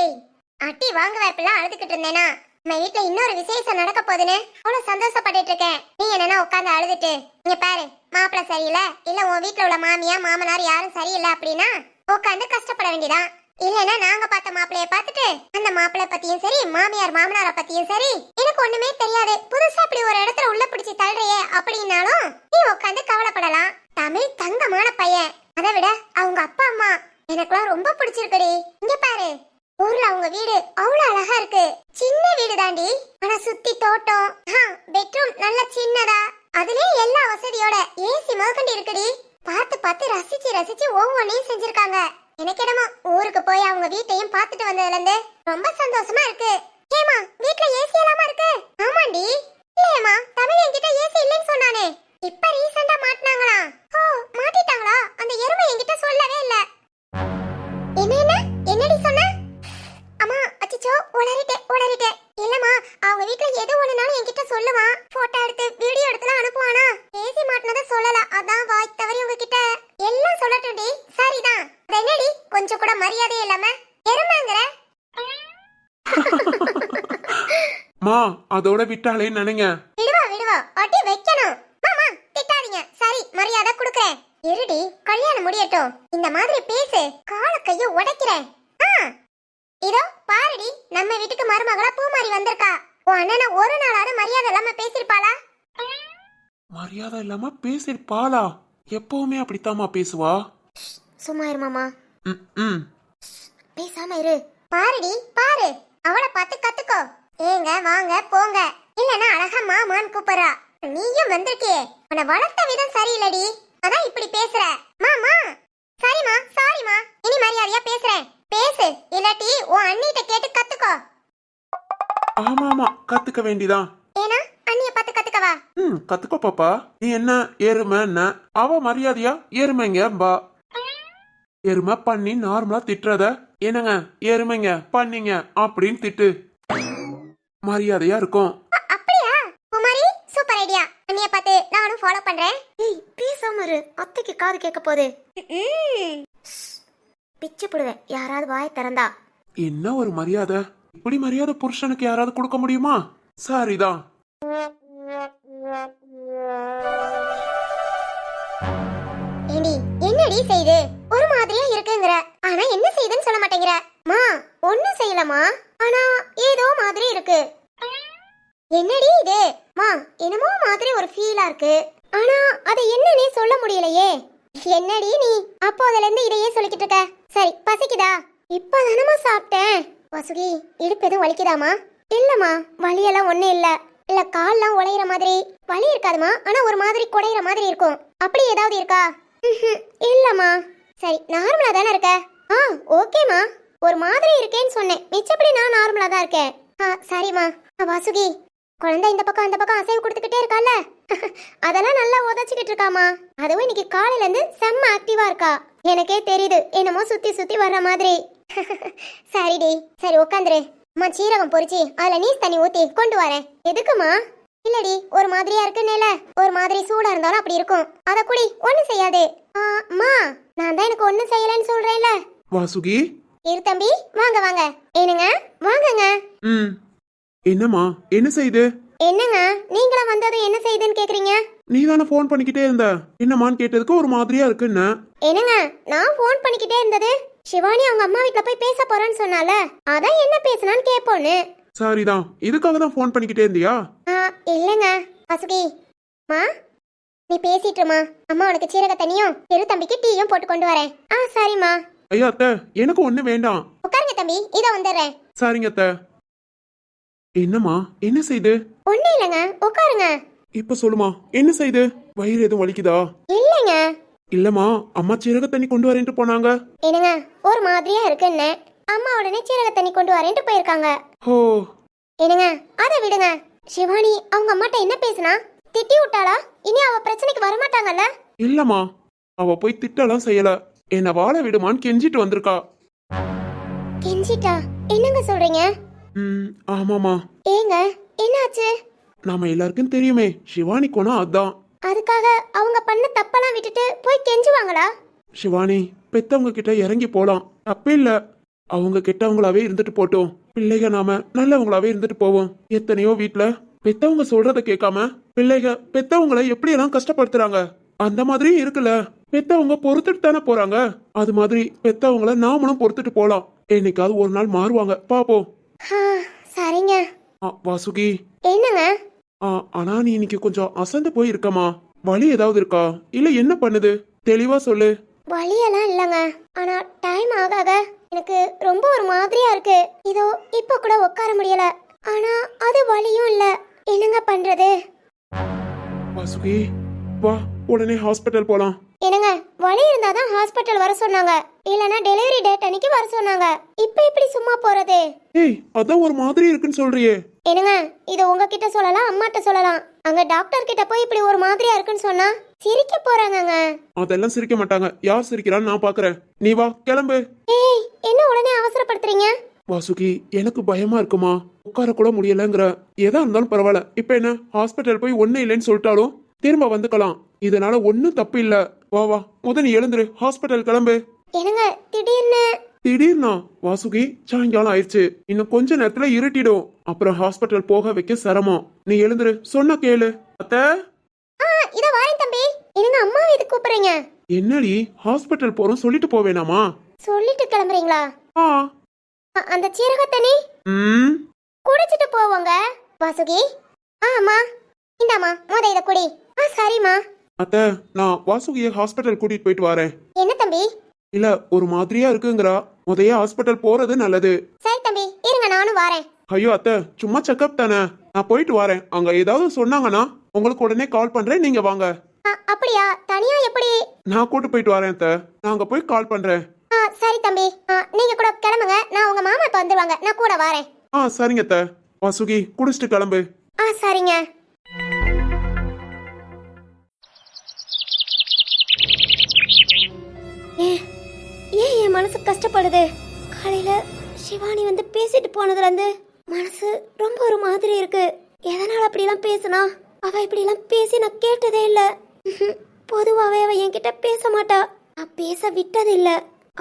அட்டி வாங்க வாய்ப்பெல்லாம் அழுதுகிட்டு இருந்தேனா நம்ம வீட்ல இன்னொரு விசேஷம் நடக்க போகுதுன்னு அவ்வளவு சந்தோஷப்பட்டுட்டு இருக்கேன். நீ என்னன்னா உட்கார்ந்து அழுதுட்டு இங்க பாரு, மாப்பிள்ள சரியில்லை இல்ல உன் வீட்ல உள்ள மாமியா மாமனார் யாரும் சரியில்லை அப்படின்னா உட்கார்ந்து கஷ்டப்பட வேண்டியதான். இல்லன்னா நாங்க பார்த்த மாப்பிளைய பார்த்துட்டு அந்த மாப்பிள்ளை பத்தியும் சரி மாமியார் மாமனார பத்தியும் சரி எனக்கு ஒண்ணுமே தெரியாது, புதுசா இப்படி ஒரு இடத்துல உள்ள பிடிச்சி தள்ளுறியே அப்படின்னாலும் நீ உட்கார்ந்து கவலைப்படலாம். தமிழ் தங்கமான பையன். அதை விட அவங்க அப்பா அம்மா எனக்குலாம் ரொம்ப பிடிச்சிருக்குடி. இங்க பாரு, ஊர்ல அவங்க வீடு அவ்வளவு அழகா இருக்கு. சின்ன வீடு தாண்டி, ஆனா சுத்தி தோட்டம், பெட்ரூம் நல்ல சின்னதா, அதுலயே எல்லா வசதியோட ஏசி முதற்கொண்டு இருக்குடி. பார்த்து பார்த்து ரசிச்சு ரசிச்சு ஒவ்வொன்றையும் செஞ்சிருக்காங்க. எனக்கு என்னமோ ஊருக்கு போய் அவங்க வீட்டையும் பார்த்துட்டு வந்ததுல இருந்து ரொம்ப சந்தோஷமா இருக்கு. ஏமா வீட்ல ஏசி எல்லாமா இருக்கு? ஆமாண்டி. இல்லையம்மா, தமிழ் என்கிட்ட ஏசி இல்லைன்னு சொன்னானே. இப்ப ரீசெண்டா மாட்டினாங்களா? ஓ மாட்டிட்டாங்களா? அந்த எருமை என்கிட்ட சொல்லவே இல்ல. என்னடி சொன்ன? அம்மா அச்சச்சோ, உளறிட்டே. இல்லம்மா, அவங்க வீட்ல எது ஒண்ணுனாலும் என்கிட்ட சொல்லுவான். போட்டோ எடுத்து வீடியோ எடுத்துலாம் அனுப்புவானா. ஏசி மாட்டினத சொல்லல, அதான் வாய் தவறி உங்ககிட்ட எல்லாம் சொல்லட்டும்டி. சரிதான். என்னடி கொஞ்சம் கூட மரியாதை இல்லாம எருமைங்கற? மா அதோட விட்டாலே நினைங்க. விடுவா அடி வைக்கணும். மாமா திட்டாதீங்க. சரி மரியாதை கொடுக்கறேன். இருடி, கல்யாணம் முடியட்டும். இந்த மாதிரி பேசு, கால கைய உடைக்கிறேன். இதோ பாருடி, நம்ம வீட்டுக்கு மருமகளா பூமாரி வந்திருக்கா. உன் அண்ணனை ஒரு நாளாவது மரியாதை இல்லாம பேசிருப்பாளா? மரியாதை இல்லாம பேசிருப்பாளா? எப்பவுமே அப்படித்தாமா பேசுவா. சும்மா இரு மாமா. ம் பேசாம இரு. பாருடி பாரு, அவளை பார்த்து கத்துக்கோ. ஏங்க வாங்க போங்க, இல்லன்னா அழகா மாமான்னு கூப்பிடுறா. நீயும் வந்திருக்கியே, உன்னை வளர்த்த விதம் சரியில்லடி, அதான் இப்படி பேசுற. மாமா சரிமா சாரிமா, இனி மரியாதையா பேசுறேன். பேசு, இல்லாட்டி உன் அண்ணிட்ட கேட்டு கத்துக்கோ. ஆமா கத்துக்க வேண்டிதான். ஏனா அண்ணிய பார்த்து கத்துக்கவா? கத்துக்கோ பாப்பா. நீ என்ன எருமைன்னு அவ மரியாதையா எருமைங்க பா. எருமை பண்ணி நார்மலா திட்டுறத என்னங்க எருமைங்க பண்ணீங்க அப்படின்னு திட்டு, மரியாதையா இருக்கும். அப்படியா குமாரி? Super idea. அண்ணிய பார்த்து நானும் ஃபாலோ பண்றேன். ஏய் பேசாம இரு, அத்தைக்கு காது கேட்க போகுது. பிச்சு புடுவேன் யாராவது வாய் திறந்தா. என்ன ஒரு மரியாதை! இப்படி மரியாதை புருஷனுக்கு யாராவது கொடுக்க முடியுமா? சரிதான். ஏண்டி என்னடி செய்து ஒரு மாதிரியா இருக்குங்கற, ஆனா என்ன செய்துன்னு சொல்ல மாட்டேங்கற. மா ஒண்ணும் செய்யலமா, ஆனா ஏதோ மாதிரி இருக்கு. என்னடி இது? மா என்னமோ மாதிரி ஒரு ஃபீலா இருக்கு, ஆனா அது என்னன்னே சொல்ல முடியலையே. என்னடி நீ அப்போதுல இருந்து இதையே சொல்லிக்கிட்டு இருக்க? சரி பசிக்குதா? இப்பதானமா சாப்பிட்டேன். வசுகி இடுப்பு எதுவும் வலிக்குதாமா? இல்லம்மா வலியெல்லாம் ஒண்ணு இல்ல. இல்ல கால்லாம் உடையிற மாதிரி வலி இருக்காதுமா, ஆனா ஒரு மாதிரி குடையிற மாதிரி இருக்கும். அப்படி ஏதாவது இருக்கா? இல்லம்மா. சரி நார்மலா தானே இருக்க? ஓகேமா. ஒரு மாதிரி இருக்கேன்னு சொன்னேன், மிச்சப்படி நான் நார்மலா தான் இருக்கேன். சரிம்மா. வாசுகி குழந்தை இந்த பக்கம் அந்த பக்கம் அசைவு கொடுத்துக்கிட்டே இருக்கால, அதெல்லாம் நல்லா உதச்சிக்கிட்டு இருக்காமா. அதுவும் இன்னைக்கு காலையில இருந்து செம்ம ஆக்டிவா இருக்கா. எனக்கே தெரியுது, என்னமோ சுத்தி சுத்தி வர்ற மாதிரி. சரிடி, சரி உட்காந்துரு. அம்மா சீரகம் பொரிச்சு அதுல நீஸ் தண்ணி ஊத்தி கொண்டு வரேன். எதுக்குமா? இல்லடி ஒரு மாதிரியா இருக்குன்னு, ஒரு மாதிரி சூடா இருந்தாலும் அப்படி இருக்கும், அத குடி, ஒண்ணும் செய்யாது. அம்மா நான் தான் எனக்கு ஒண்ணும் செய்யலன்னு சொல்றேன்ல. வாசுகி இரு தம்பி, வாங்க வாங்க. ஏனுங்க வாங்கங்க. என்னம்மா என்ன செய்து? என்னங்க நீங்களா வந்தது என்ன செய்துன்னு கேக்குறீங்க? நீ தானே போன் பண்ணிக்கிட்டே இருந்த, என்னமான்னு கேட்டதுக்கு ஒரு மாதிரியா இருக்குன்னு. என்னங்க நான் போன் பண்ணிக்கிட்டே இருந்தது, சிவானி அவங்க அம்மா வீட்ல போய் பேச போறேன்னு சொன்னால, அதான் என்ன பேசணும்னு கேப்போன்னு. சரிதான், இதுக்காக தான் போன் பண்ணிக்கிட்டே இருந்தியா? இல்லங்க வசுகி மா, நீ பேசிட்டுமா. அம்மா உனக்கு சீரக தண்ணியும் பெரு தம்பிக்கு டீயும் போட்டு கொண்டு வரேன். சரிம்மா. ஐயா அத்தை, எனக்கு ஒண்ணு வேண்டாம். உட்காருங்க தம்பி, இதோ வந்துடுறேன். சரிங்க அத்தை. என்னம்மா என்ன செய்து? ஒண்ணு இல்லங்க, உட்காருங்க. இப்ப சொல்லுமா, என்ன செய்து? வயிறு எதுவும் வலிக்குதா? இல்லங்க இல்லம்மா, அம்மா சீரக தண்ணி கொண்டு வரேன்ட்டு போனாங்க. என்னங்க ஒரு மாதிரியா இருக்குன்னு அம்மா உடனே சீரக தண்ணி கொண்டு வரேன்ட்டு போயிருக்காங்க. ஓ. என்னங்க அதை விடுங்க. சிவானி அவங்க அம்மாட்ட என்ன பேசுனா? திட்டி விட்டாளா? இனி அவ பிரச்சனைக்கு வரமாட்டாங்கல்ல? இல்லம்மா, அவ போய் திட்டலாம் செய்யல. என்ன வாழ விடுமான்னு கெஞ்சிட்டு வந்திருக்கா. கெஞ்சிட்டா? என்னங்க சொல்றீங்க? ஆமாமா. ஏங்க என்னாச்சு? நாம எல்லாருக்கும் தெரியுமே, சிவானி கோனா அதான். அதுக்காக அவங்க பண்ண தப்பெல்லாம் விட்டுட்டு போய் கெஞ்சுவாங்களா? சிவானி, பெத்தவங்க கிட்ட இறங்கி போலாம், தப்பே இல்ல. அவங்க கெட்டவங்களாவே இருந்துட்டு போட்டோம், பிள்ளைக நாம நல்லவங்களாவே இருந்துட்டு போவோம். எத்தனையோ வீட்ல பெத்தவங்க சொல்றத கேட்காம பிள்ளைக பெத்தவங்களை எப்படியெல்லாம் கஷ்டப்படுத்துறாங்க. அந்த மாதிரி இருக்குல்ல, பெத்தவங்க பொறுத்துட்டு தானே போறாங்க. அது மாதிரி பெத்தவங்கள நாமளும் பொறுத்துட்டு போலாம். என்னைக்காவது ஒரு நாள் மாறுவாங்க, பாப்போம். சரிங்க. வாசுகி. என்னங்க? ஆனா நீ இன்னைக்கு கொஞ்சம் அசந்து போய் இருக்கமா? வலி ஏதாவது இருக்கா? இல்ல என்ன பண்ணுது? தெளிவா சொல்லு. வலியெல்லாம் இல்லங்க. ஆனா டைம் ஆக ஆக எனக்கு ரொம்ப ஒரு மாதிரியா இருக்கு. இதோ இப்ப கூட உட்கார முடியல. ஆனா அது வலியும் இல்ல. என்னங்க பண்றது? வாசுகி, வா உடனே ஹாஸ்பிட்டல் போலாம். என்னங்க வலி இருந்தாதான் ஹாஸ்பிட்டல் வர சொன்னாங்க, இல்லனா டெலிவரி டேட் அன்னைக்கு வர சொன்னாங்க. இப்ப எப்படி சும்மா போறது? ஏய், அதான் ஒரு மாதிரி இருக்குன்னு சொல்றியே. என்னங்க இது உங்ககிட்ட சொல்லலாம், அம்மாட்ட சொல்லலாம். அங்க டாக்டர் கிட்ட போய் இப்படி ஒரு மாதிரியா இருக்குன்னு சொன்னா சிரிக்க போறாங்கங்க. அதெல்லாம் சிரிக்க மாட்டாங்க. யார் சிரிக்கிறான்னு நான் பாக்குறேன். நீ வா, கிளம்பு. ஏய், என்ன உடனே அவசரப்படுத்துறீங்க? வாசுகி, எனக்கு பயமா இருக்குமா, உட்கார கூட முடியலங்கிற. எதா இருந்தாலும் பரவாயில்ல. இப்ப என்ன, ஹாஸ்பிட்டல் போய் ஒண்ணு இல்லைன்னு சொல்லிட்டாலும் திரும்ப வந்துக்கலாம். இதனால ஒன்னும் தப்பு இல்ல. வா வா, நீ எழுந்துரு, ஹாஸ்பிட்டல் கிளம்பு. என்னங்க திடீர்னா வாசுகி, சாயங்காலம் ஆயிடுச்சு, இன்னும் கொஞ்ச நேரத்துல இருட்டிடும். அப்புறம் ஹாஸ்பிட்டல் போக வைக்க சிரமம். நீ எழுந்துரு, சொன்ன கேளு. அத்தை, இத வாரேன் தம்பி. என்னங்க அம்மா எதுக்கு கூப்பிடுறீங்க? என்னடி, ஹாஸ்பிட்டல் போறோம் சொல்லிட்டு போவேனாமா? சொல்லிட்டு கிளம்புறீங்களா? அந்த சீரக தண்ணி குடிச்சிட்டு போவோங்க. வாசுகி. அம்மா இந்தாம்மா, இத குடி. சரிம்மா. அத்தை, நான் வாசுகிய ஹாஸ்பிட்டல் கூட்டிட்டு போயிட்டு வரேன். என்ன தம்பி? இல்ல, ஒரு மாதிரியா இருக்குங்கறா, முதைய ஹாஸ்பிட்டல் போறது நல்லது. சரி தம்பி, இருங்க நானும் வரேன். ஐயோ அத்தை, சும்மா செக்அப் தானே, நான் போயிட்டு வரேன். அங்க ஏதாவது சொன்னாங்கன்னா உங்களுக்கு உடனே கால் பண்றேன், நீங்க வாங்க. அப்படியா? தனியா எப்படி? நான் கூட்டு போயிட்டு வரேன் அத்தை, நான் அங்க போய் கால் பண்றேன். சரி தம்பி, நீங்க கூட கிளம்புங்க, நான் உங்க மாமா இப்ப வந்துருவாங்க, நான் கூட வரேன். சரிங்க அத்தை. வாசுகி, குடிச்சிட்டு கிளம்பு. சரிங்க. ஏன் என் மனசு கஷ்டப்படுது? காலையில சிவானி வந்து பேசிட்டு போனதுல இருந்து மனசு ரொம்ப ஒரு மாதிரி இருக்கு. எதனால அப்படிலாம் பேசினா? அவ இப்படிலாம் பேசி நான் கேட்டதே இல்ல. பொதுவாவே அவ என்கிட்ட பேச மாட்டா, நான் பேச விட்டது இல்ல.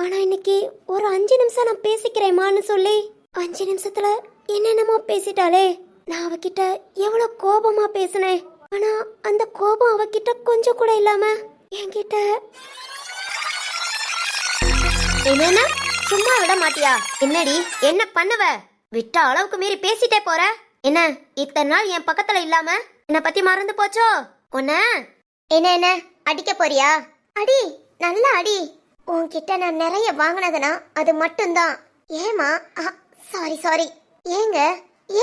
ஆனா இன்னைக்கு ஒரு 5 நிமிஷம் நான் பேசிக்கிறேமான்னு சொல்லி 5 நிமிஷத்துல என்னென்னமோ பேசிட்டாலே. நான் அவகிட்ட எவ்வளவு கோபமா பேசினேன். ஆனா அந்த கோபம் அவகிட்ட கொஞ்சம் கூட இல்லாம என்கிட்ட. என்னன்னா சும்மா விட மாட்டியா? என்னடி என்ன பண்ணுவ? விட்ட அளவுக்கு மீறி பேசிட்டே போற. என்ன இத்தனை நாள் என் பக்கத்துல இல்லாம என்ன பத்தி மறந்து போச்சோ? உன்ன என்ன அடிக்க போறியா? அடி, நல்ல அடி. உன்கிட்ட நான் நிறைய வாங்கினதுனா அது மட்டும்தான். ஏமா? Sorry sorry. ஏங்க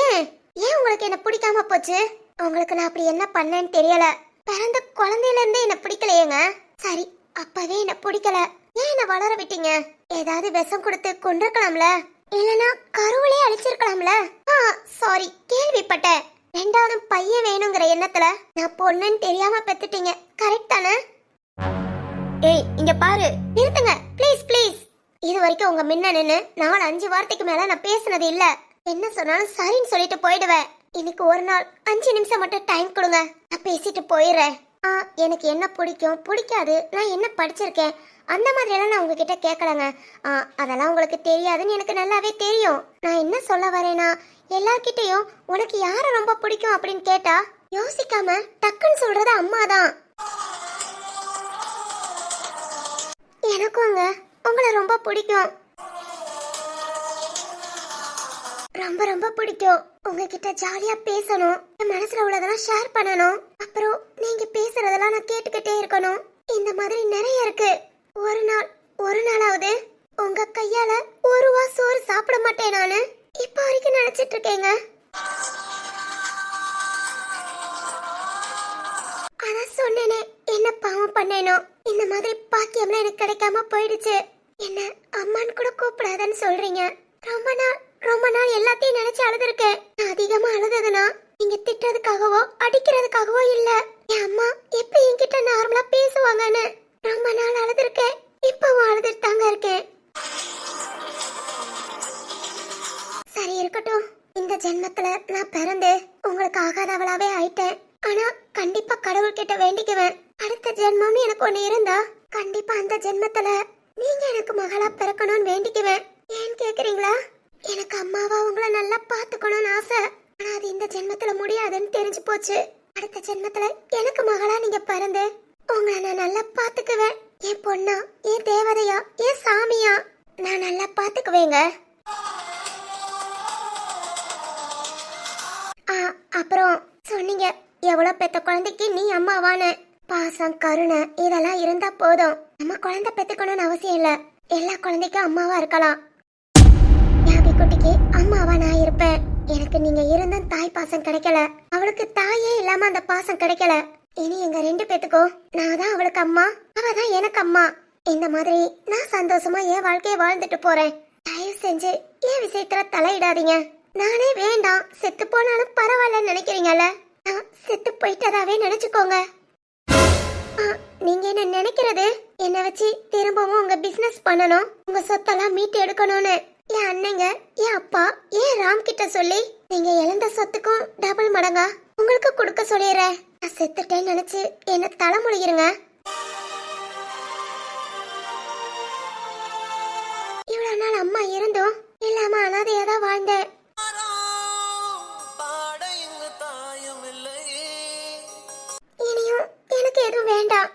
ஏன் ஏன் உங்களுக்கு என்ன பிடிக்காம போச்சு? உங்களுக்கு நான் அப்படி என்ன பண்ணேன்னு தெரியல. பிறந்த குழந்தையில இருந்தே என்ன பிடிக்கலையேங்க. சரி, அப்பவே என்ன பிடிக்கல, ஏன் என்ன வளர விட்டீங்க? ஏதாவது விஷம் கொடுத்து கொண்டிருக்கலாம்ல, இல்லனா கருவிலே அழிச்சிருக்கலாம்ல. சாரி, கேள்விப்பட்டேன். ரெண்டாவது பையன் வேணுங்கிற எண்ணத்துல நான் பொண்ணுன்னு தெரியாம பெத்துட்டீங்க, கரெக்ட் தானே? ஏய் இங்க பாரு, நிறுத்துங்க ப்ளீஸ் ப்ளீஸ். இது வரைக்கும் உங்க முன்ன நின்னு 4-5 வார்த்தைக்கு மேல நான் பேசினது இல்ல. என்ன சொன்னாலும் சரின்னு சொல்லிட்டு போயிடுவேன். இன்னைக்கு ஒரு நாள் 5 நிமிஷம் மட்டும் டைம் கொடுங்க, நான் பேசிட்டு போயிடுறேன். எனக்கு என்ன பிடிக்கும் பிடிக்காது, நான் என்ன படிச்சிருக்கேன், அந்த மாதிரி எல்லாம் நான் உங்ககிட்ட கேட்கலங்க. அதெல்லாம் உங்களுக்கு தெரியாதுன்னு எனக்கு நல்லாவே தெரியும். நான் என்ன சொல்ல வரேன்னா, எல்லார்கிட்டையும் உனக்கு யாரை ரொம்ப பிடிக்கும் அப்படின்னு கேட்டா யோசிக்காம டக்குன்னு சொல்றது அம்மா தான். எனக்குங்க உங்களை ரொம்ப பிடிக்கும், ரொம்ப ரொம்ப பிடிக்கும். உங்ககிட்ட ஜாலியா பேசணும், என் மனசுல உள்ளதெல்லாம் ஷேர் பண்ணணும், அப்புறம் நீங்க பேசுறதெல்லாம் நான் கேட்டுக்கிட்டே இருக்கணும். இந்த மாதிரி நிறைய இருக்கு. ஒரு நாளாவது உங்க கையால ஒரு வா சோறு சாப்பிட மாட்டேன் நானு. இப்ப வரைக்கும் நினைச்சிட்டு இருக்கேங்க. அதான் சொன்னேனே, என்ன பாவம் பண்ணேனோ, இந்த மாதிரி கிடைக்காம போயிடுச்சு. என்ன அம்மான்னு கூட கூப்பிடாதன்னு சொல்றீங்க. ரொம்ப நாள் எல்லாத்தையும் நினைச்சு அழுதுருக்கேன். நான் அதிகமா அழுததுனா நீங்க திட்டுறதுக்காகவோ அடிக்கிறதுக்காகவோ இல்ல. என் அம்மா எப்ப என்கிட்ட நார்மலா பேசுவாங்கன்னு ரொம்ப நாள் அழுதுருக்கேன். இப்பவும் அழுதுட்டு தாங்க இருக்கேன். சரி இருக்கட்டும். இந்த ஜென்மத்துல நான் பிறந்து உங்களுக்கு ஆகாதவளாவே ஆயிட்டேன். ஆனா கண்டிப்பா கடவுள்கிட்ட வேண்டிக்குவேன். அடுத்த ஜென்மம்னு எனக்கு ஒண்ணு இருந்தா கண்டிப்பா அந்த ஜென்மத்துல நீங்க எனக்கு மகளா பிறக்கணும்னு வேண்டிக்குவேன். ஏன் கேக்குறீங்களா? எனக்கு அம்மாவா உங்களை நல்லா பாத்துக்கணும்னு ஆசை. ஆனா அது இந்த ஜென்மத்துல முடியாதுன்னு தெரிஞ்சு போச்சு. அடுத்த ஜென்மத்துல எனக்கு மகளா நீங்க பிறந்து உங்களை நான் நல்லா பாத்துக்குவேன். என் பொண்ணா, என் தேவதையா, என் சாமியா நான் நல்லா பாத்துக்குவேங்க. அப்புறம் சொன்னீங்க எவ்வளவு பெத்த குழந்தைக்கு நீ அம்மாவான. பாசம் கருணை இதெல்லாம் இருந்தா போதும். நம்ம குழந்தை பெத்துக்கணும்னு அவசியம் இல்ல. எல்லா குழந்தைக்கும் அம்மாவா இருக்கலாம். யாபி குட்டிக்கு அம்மாவா நான் இருப்பேன். எனக்கு நீங்க இருந்தும் தாய் பாசம் கிடைக்கல. அவளுக்கு தாயே இல்லாம அந்த பாசம் கிடைக்கல. இனி எங்க 2 பேத்துக்கும் நான் தான் அவளுக்கு அம்மா, அவ தான் எனக்கு அம்மா. இந்த மாதிரி நான் சந்தோஷமா என் வாழ்க்கைய வாழ்ந்துட்டு போறேன். தயவு செஞ்சு என் விஷயத்துல தலையிடாதீங்க. நானே வேண்டாம் செத்து போனாலும் பரவாயில்லன்னு நினைக்கிறீங்கல்ல, நான் செத்து போயிட்டதாவே நினைச்சுக்கோங்க. நீங்க என்ன நினைக்கிறது என்ன வச்சு திரும்பவும் உங்க பிசினஸ் பண்ணணும், உங்க சொத்தெல்லாம் மீட்டு எடுக்கணும்னு. என் அண்ணங்க, என் அப்பா, என் ராம் கிட்ட சொல்லி நீங்க இழந்த சொத்துக்கும் டபுள் மடங்கா உங்களுக்கு கொடுக்க சொல்லிடுறேன். நான் செத்துட்டேன்னு நினைச்சு என்ன தலைமுழுகிருங்க. இவ்வளவு நாள் அம்மா இருந்தும் இல்லாம அனாதையா தான் வாழ்ந்தேன். இனியும் எனக்கு எதுவும் வேண்டாம்.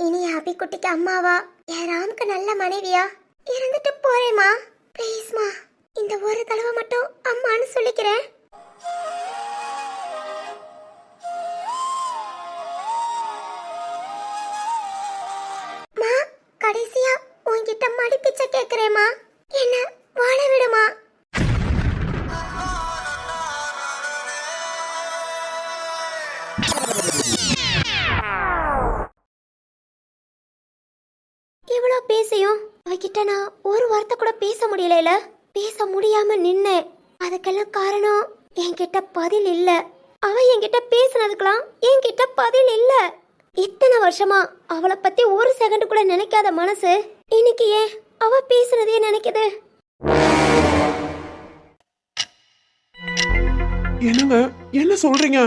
இனி அபி குட்டிக்கு அம்மாவா, என் ராமுக்கு நல்ல மனைவியா இருந்துட்டு போறேமா. ப்ளீஸ்மா, இந்த ஒரு தடவை மட்டும் அம்மான்னு சொல்லிக்கிறேன். மா, கடைசியா உன்கிட்ட மடி பிச்சை கேக்குறேமா, என்ன வாழ விடுமா. இவ்வளோ பேசியும் அவகிட்ட நான் ஒரு வார்த்தை கூட பேச முடியல. பேச முடியாம நின்னேன். அதுக்கெல்லாம் காரணம் என்கிட்ட பதில் இல்ல. அவ என்கிட்ட பேசினதுக்கெல்லாம் என்கிட்ட பதில் இல்ல. இத்தனை வருஷமா அவளை பத்தி ஒரு செகண்ட் கூட நினைக்காத மனசு இன்னைக்கு ஏன் அவ பேசுனதே நினைக்குது. என்னங்க என்ன சொல்றீங்க?